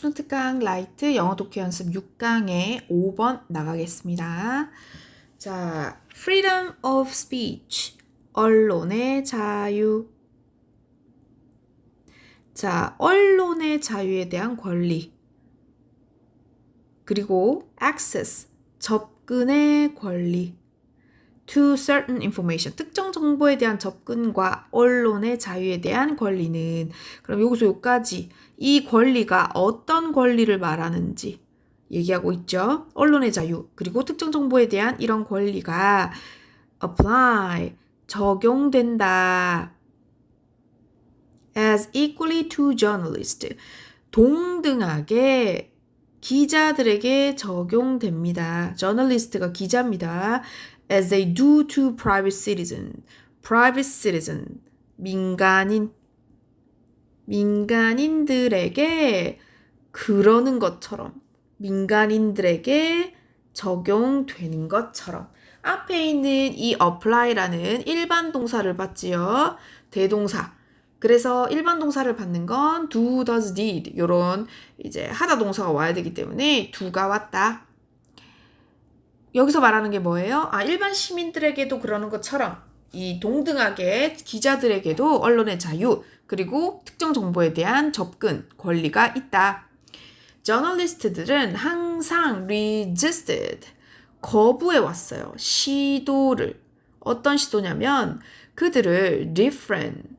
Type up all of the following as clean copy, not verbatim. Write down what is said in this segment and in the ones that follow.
50분 특강 라이트 영어 독해 연습 6강의 5번 나가겠습니다. 자, freedom of speech, 언론의 자유. 자, 언론의 자유에 대한 권리. 그리고 access, 접근의 권리. to certain information, 특정 정보에 대한 접근과 언론의 자유에 대한 권리는, 그럼 여기서 여기까지 이 권리가 어떤 권리를 말하는지 얘기하고 있죠. 언론의 자유, 그리고 특정 정보에 대한 이런 권리가 apply, 적용된다. as equally to journalists, 동등하게 기자들에게 적용됩니다. journalist가 기자입니다. as they do to private citizen. private citizen, 민간인들에게 그러는 것처럼, 민간인들에게 적용되는 것처럼. 앞에 있는 이 apply라는 일반 동사를 받지요. 대동사. 그래서 일반 동사를 받는 건 do, does, did 요런 이제 하다 동사가 와야 되기 때문에 do가 왔다. 여기서 말하는 게 뭐예요? 일반 시민들에게도 그러는 것처럼 이 동등하게 기자들에게도 언론의 자유, 그리고 특정 정보에 대한 접근, 권리가 있다. 저널리스트들은 항상 resisted, 거부해 왔어요. 시도를. 어떤 시도냐면 그들을 different,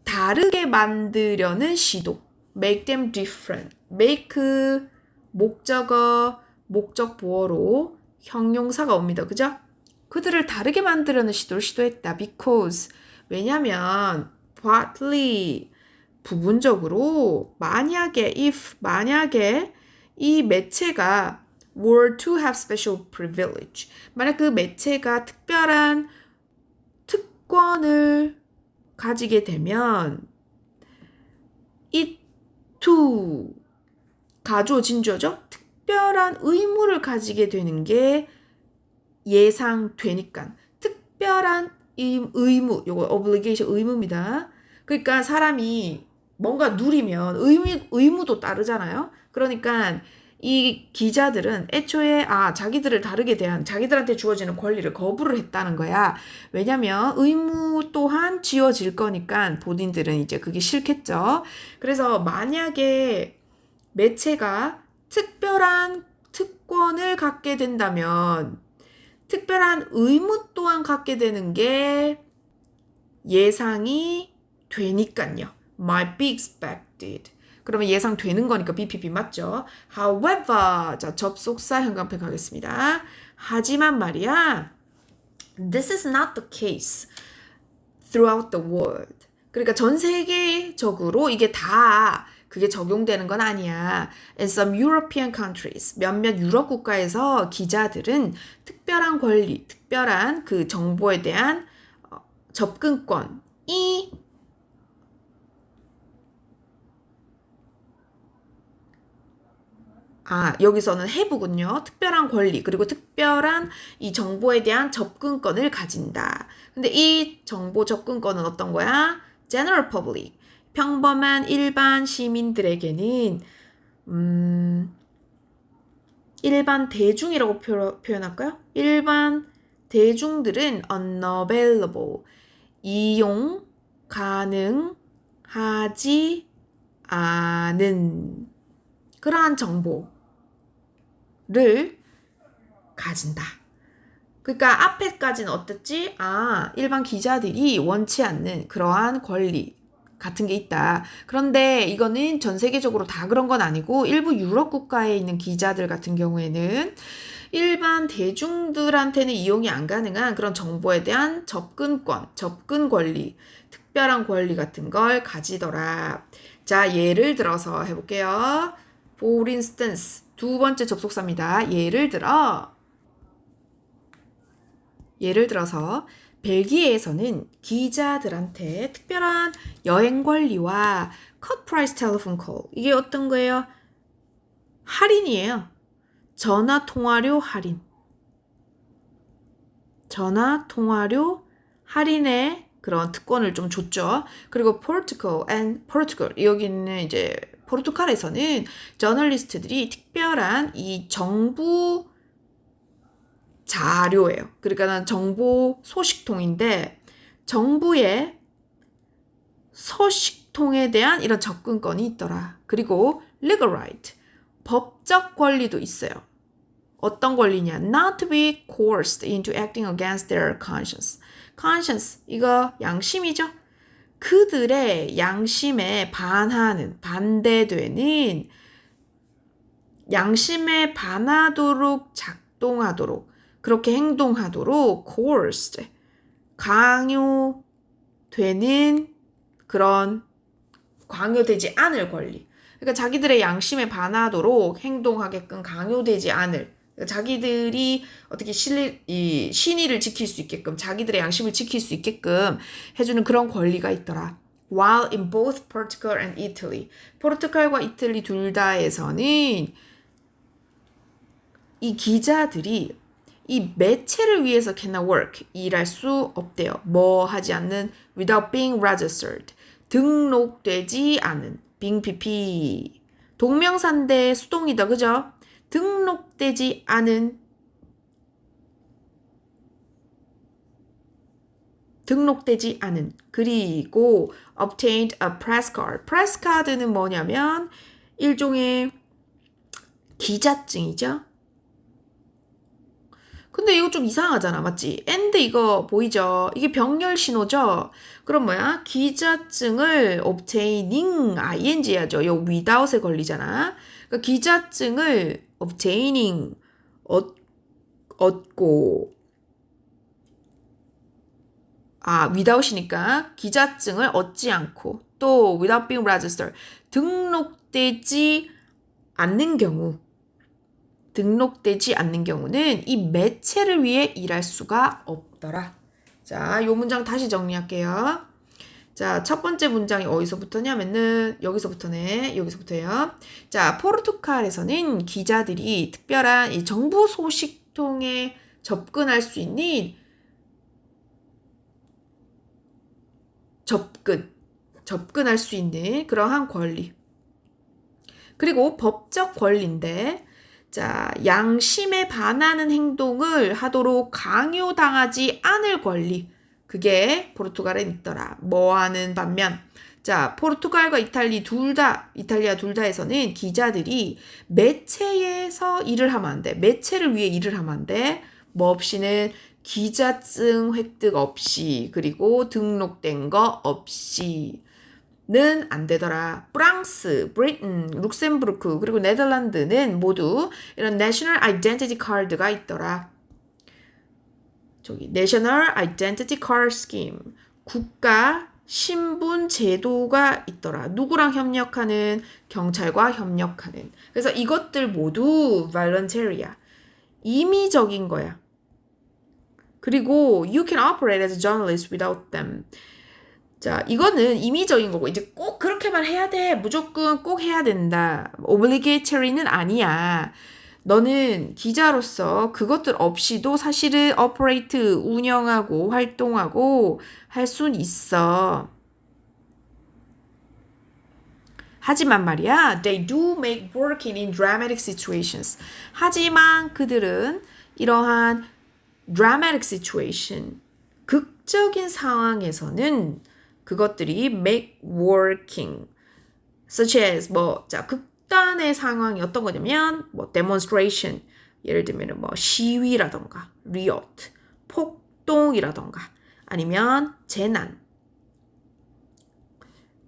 다르게 만들려는 시도. make them different. make, 목적어, 목적 보어로 형용사가 옵니다. 그죠? 그들을 다르게 만들려는 시도를 시도했다. because, 왜냐면 partly, 부분적으로, 만약에 이 매체가 were to have special privilege, 만약 그 매체가 특별한 특권을 가지게 되면 it to, 가주어 진주어죠? 특별한 의무를 가지게 되는 게 예상되니까. 특별한 의무, 요거 obligation, 의무입니다. 그러니까 사람이 뭔가 누리면 의무도 따르잖아요. 그러니까 이 기자들은 애초에 자기들을 다르게 대한, 자기들한테 주어지는 권리를 거부를 했다는 거야. 왜냐면 의무 또한 지어질 거니까 본인들은 이제 그게 싫겠죠. 그래서 만약에 매체가 특별한 특권을 갖게 된다면 특별한 의무 또한 갖게 되는 게 예상이 되니까요. might be expected. 그러면 예상되는 거니까 BPP 맞죠? However, 자, 접속사 현관패 가겠습니다. 하지만 말이야, this is not the case throughout the world. 그러니까 전 세계적으로 이게 다 그게 적용되는 건 아니야. In some European countries, 몇몇 유럽 국가에서 기자들은 특별한 권리, 특별한 그 정보에 대한 접근권이 여기서는 have군요. 특별한 권리, 그리고 특별한 이 정보에 대한 접근권을 가진다. 근데 이 정보 접근권은 어떤 거야? General public, 평범한 일반 시민들에게는 일반 대중이라고 표현할까요? 일반 대중들은 unavailable, 이용 가능하지 않은 그러한 정보를 가진다. 그러니까 앞에까지는 어땠지? 일반 기자들이 원치 않는 그러한 권리 같은 게 있다. 그런데 이거는 전 세계적으로 다 그런 건 아니고 일부 유럽 국가에 있는 기자들 같은 경우에는 일반 대중들한테는 이용이 안 가능한 그런 정보에 대한 접근권, 접근 권리, 특별한 권리 같은 걸 가지더라. 자, 예를 들어서 해볼게요. For instance, 두 번째 접속사입니다. 예를 들어서 벨기에에서는 기자들한테 특별한 여행 권리와 cut price telephone call, 이게 어떤 거예요? 할인이에요. 전화 통화료 할인. 전화 통화료 할인의 그런 특권을 좀 줬죠. 그리고 Portugal, 여기는 이제 포르투갈에서는 저널리스트들이 특별한 이 정부 자료예요. 그러니까 정보 소식통인데 정부의 소식통에 대한 이런 접근권이 있더라. 그리고 legal right, 법적 권리도 있어요. 어떤 권리냐? Not to be coerced into acting against their conscience. conscience, 이거 양심이죠? 그들의 양심에 반하는, 반대되는, 양심에 반하도록 작동하도록, 그렇게 행동하도록 coerced, 강요되는 그런 강요되지 않을 권리. 그러니까 자기들의 양심에 반하도록 행동하게끔 강요되지 않을. 그러니까 자기들이 어떻게 신의를 지킬 수 있게끔, 자기들의 양심을 지킬 수 있게끔 해주는 그런 권리가 있더라. While in both Portugal and Italy, 포르투갈과 이탈리 둘 다에서는 이 기자들이 이 매체를 위해서 cannot work, 일할 수 없대요. 뭐 하지 않는 without being registered, 등록되지 않은, being pp, 동명사인데 수동이다, 그죠? 등록되지 않은, 그리고 obtained a press card. press card는 뭐냐면 일종의 기자증이죠. 근데 이거 좀 이상하잖아, 맞지? and 이거 보이죠? 이게 병렬 신호죠? 그럼 뭐야? 기자증을 obtaining, ing 해야죠. 요 without에 걸리잖아. 그러니까 기자증을 obtaining, 얻고, without이니까 기자증을 얻지 않고, 또 without being registered, 등록되지 않는 경우는 이 매체를 위해 일할 수가 없더라. 자, 요 문장 다시 정리할게요. 자, 첫 번째 문장이 어디서부터냐면은 여기서부터네. 여기서부터예요. 자, 포르투갈에서는 기자들이 특별한 이 정부 소식통에 접근할 수 있는 접근할 수 있는 그러한 권리. 그리고 법적 권리인데, 자, 양심에 반하는 행동을 하도록 강요당하지 않을 권리. 그게 포르투갈에 있더라. 뭐 하는 반면, 자, 포르투갈과 이탈리아 둘 다에서는 기자들이 매체에서 일을 하면 안 돼. 매체를 위해 일을 하면 안 돼. 뭐 없이는 기자증 획득 없이, 그리고 등록된 거 없이 는 안 되더라. 프랑스, 브리튼, 룩셈부르크, 그리고 네덜란드는 모두 이런 National Identity Card가 있더라. National Identity Card Scheme, 국가 신분 제도가 있더라. 누구랑 협력하는? 경찰과 협력하는. 그래서 이것들 모두 voluntary야. 임의적인 거야. 그리고 you can operate as a journalist without them. 자, 이거는 임의적인 거고, 이제 꼭 그렇게만 해야 돼. 무조건 꼭 해야 된다. obligatory는 아니야. 너는 기자로서 그것들 없이도 사실은 operate, 운영하고 활동하고 할 순 있어. 하지만 말이야, they do make working in dramatic situations. 하지만 그들은 이러한 dramatic situation, 극적인 상황에서는 그것들이 make working, such as 극단의 상황이 어떤 거냐면 demonstration, 예를 들면 시위라던가 riot, 폭동이라던가 아니면 재난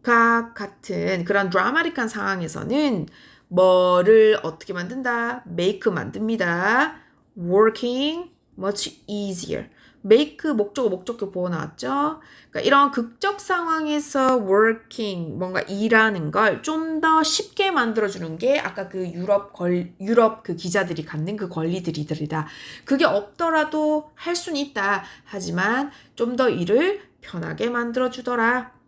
같은 그런 드라마틱한 상황에서는 뭐를 어떻게 만든다? make 만듭니다. working much easier. make 목적어 보호 나왔죠? 그러니까 이런 극적 상황에서 working, 뭔가 일하는 걸 좀 더 쉽게 만들어주는 게 아까 그 유럽 그 기자들이 갖는 그 권리들이다. 그게 없더라도 할 수는 있다. 하지만 좀 더 일을 편하게 만들어주더라.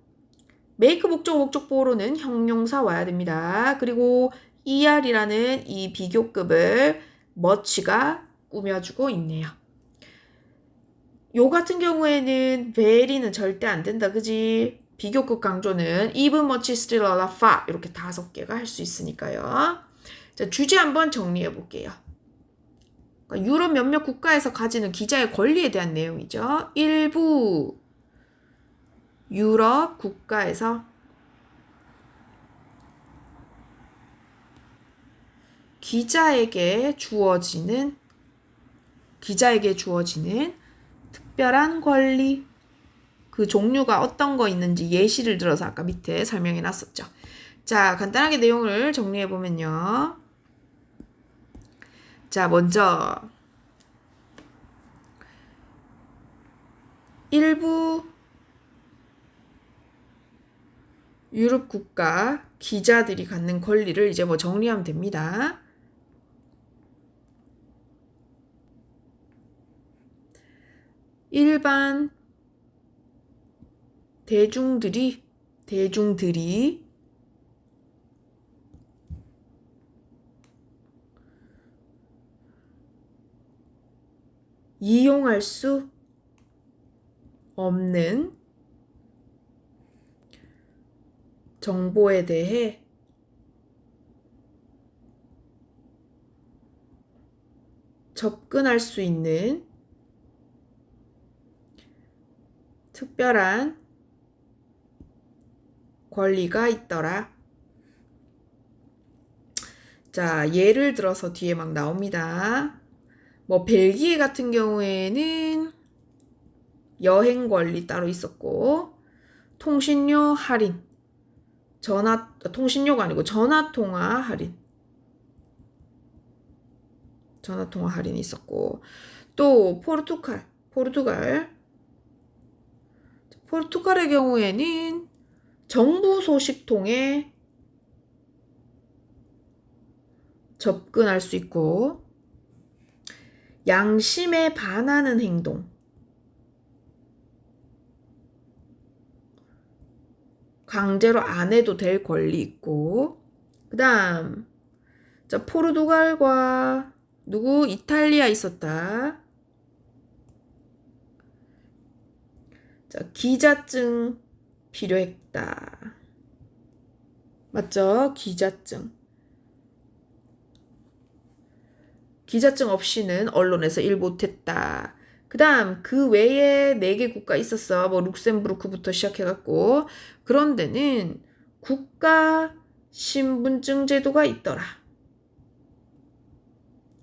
make 목적 보호로는 형용사 와야 됩니다. 그리고 ER이라는 이 비교급을 much가 꾸며주고 있네요. 요 같은 경우에는 very는 절대 안 된다, 그지? 비교급 강조는 even much, still, a lot, far 이렇게 5개가 할 수 있으니까요. 자, 주제 한번 정리해 볼게요. 그러니까 유럽 몇몇 국가에서 가지는 기자의 권리에 대한 내용이죠. 일부 유럽 국가에서 기자에게 주어지는 특별한 권리, 그 종류가 어떤 거 있는지 예시를 들어서 아까 밑에 설명해 놨었죠. 자, 간단하게 내용을 정리해 보면요. 자, 먼저 일부 유럽 국가 기자들이 갖는 권리를 이제 뭐 정리하면 됩니다. 일반 대중들이 이용할 수 없는 정보에 대해 접근할 수 있는 특별한 권리가 있더라. 자, 예를 들어서 뒤에 막 나옵니다. 뭐 벨기에 같은 경우에는 여행 권리 따로 있었고, 통신료 할인, 통신료가 아니고 전화통화 할인이 있었고, 또 포르투갈의 경우에는 정부 소식통에 접근할 수 있고, 양심에 반하는 행동, 강제로 안 해도 될 권리 있고, 그 다음 자, 포르투갈과 이탈리아 있었다. 자, 기자증 필요했다. 맞죠? 기자증 없이는 언론에서 일 못했다. 그 다음 그 외에 4개 국가 있었어. 뭐 룩셈부르크부터 시작해갖고 그런 데는 국가 신분증 제도가 있더라.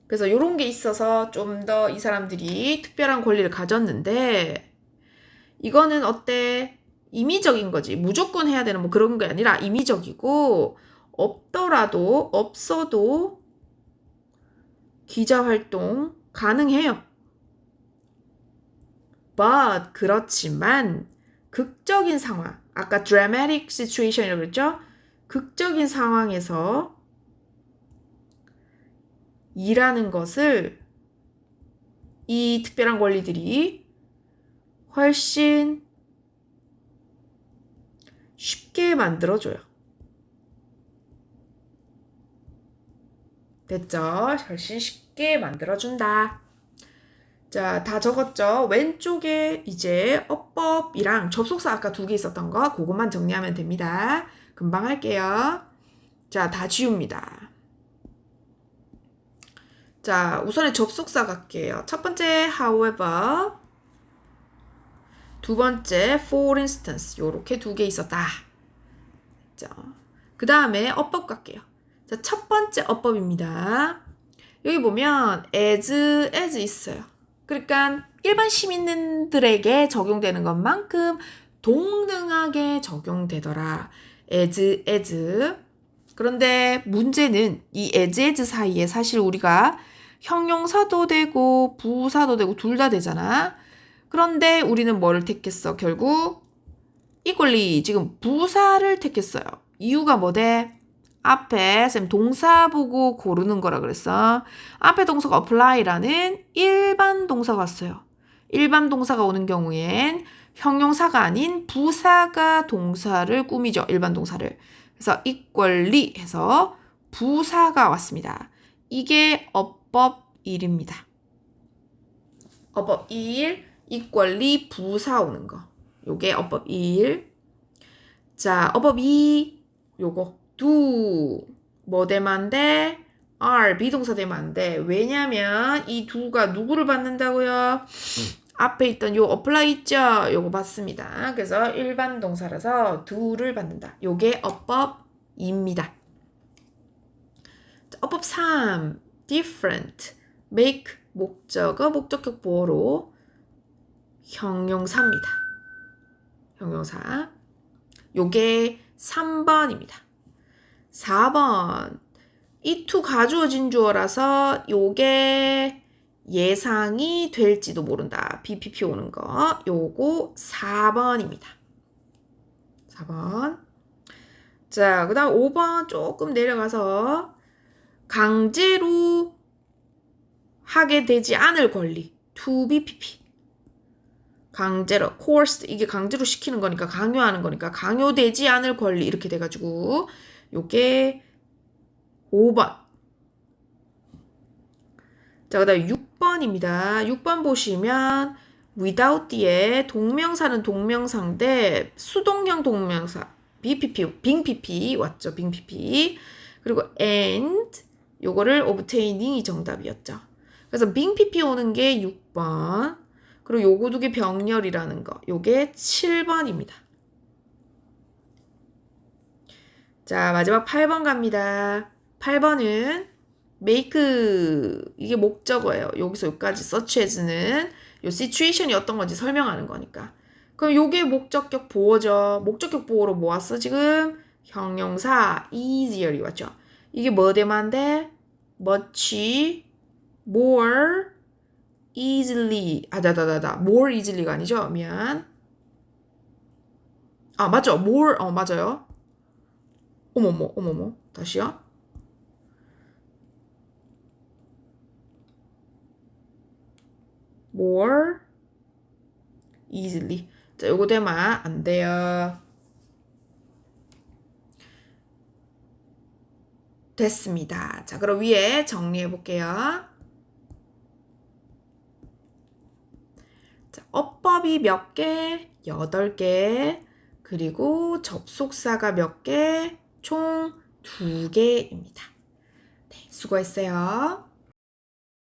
그래서 이런 게 있어서 좀 더 이 사람들이 특별한 권리를 가졌는데, 이거는 어때? 임의적인 거지. 무조건 해야 되는 뭐 그런 게 아니라 임의적이고, 없어도 기자 활동 가능해요. But 그렇지만 극적인 상황, 아까 dramatic situation이라고 그랬죠? 극적인 상황에서 일하는 것을 이 특별한 권리들이 훨씬 쉽게 만들어줘요. 됐죠? 훨씬 쉽게 만들어준다. 자, 다 적었죠? 왼쪽에 이제 어법이랑 접속사 아까 2개 있었던 거 그것만 정리하면 됩니다. 금방 할게요. 자, 다 지웁니다. 자, 우선에 접속사 갈게요. 첫 번째 however, 두 번째 for instance, 요렇게 2개 있었다. 그 다음에 어법 갈게요. 자, 첫 번째 어법입니다. 여기 보면 as 있어요. 그러니까 일반 시민들에게 적용되는 것만큼 동등하게 적용되더라. as. 그런데 문제는 이 as 사이에 사실 우리가 형용사도 되고 부사도 되고 둘 다 되잖아. 그런데 우리는 뭐를 택했어? 결국 equally 지금 부사를 택했어요. 이유가 뭐대? 앞에 쌤 동사 보고 고르는 거라 그랬어. 앞에 동사가 apply라는 일반 동사가 왔어요. 일반 동사가 오는 경우엔 형용사가 아닌 부사가 동사를 꾸미죠. 일반 동사를. 그래서 equally 해서 부사가 왔습니다. 이게 어법 1입니다. 어법 1, equally 부사 오는 거. 요게 어법 1. 자, 어법이 요거 do 뭐 되면 안 돼? are 비동사 되면 안 돼. 왜냐면 이 do가 누구를 받는다고요? 앞에 있던 요 apply 있죠? 요거 받습니다. 그래서 일반 동사라서 do를 받는다. 요게 어법입니다. 자, 어법 3 different make 목적어 목적격 보어로 형용사입니다. 형용사. 요게 3번입니다. 4번. 이 to 가주어진 주어라서 요게 예상이 될지도 모른다. BPP 오는 거. 요거 4번입니다. 4번. 자, 그 다음 5번 조금 내려가서 강제로 하게 되지 않을 권리. to BPP. 강제로, coerced, 이게 강제로 시키는 거니까, 강요하는 거니까, 강요되지 않을 권리, 이렇게 돼가지고, 요게 5번. 자, 그 다음에 6번입니다. 6번 보시면, without 뒤에 동명사는 동명사인데, 수동형 동명사, BPP, 빙PP, 왔죠, 빙PP. 그리고 and, 요거를 obtaining이 정답이었죠. 그래서 빙PP 오는 게 6번. 그리고 요거 두 개 병렬이라는 거. 요게 7번입니다. 자, 마지막 8번 갑니다. 8번은 make 이게 목적어예요. 여기서 여기까지 such as는 요 situation이 어떤 건지 설명하는 거니까. 그럼 요게 목적격 보어죠. 목적격 보어로 모았어 지금? 형용사 easier이 왔죠. 이게 뭐 되면 안 돼? much more easily more easily가 아니죠? 미안. 아, 맞죠? more 맞아요. 어머머 다시요. more easily. 자, 요거 되면 안 돼요. 됐습니다. 자, 그럼 위에 정리해 볼게요. 자, 어법이 몇 개? 8개. 그리고 접속사가 몇 개? 총 2개입니다. 네, 수고했어요.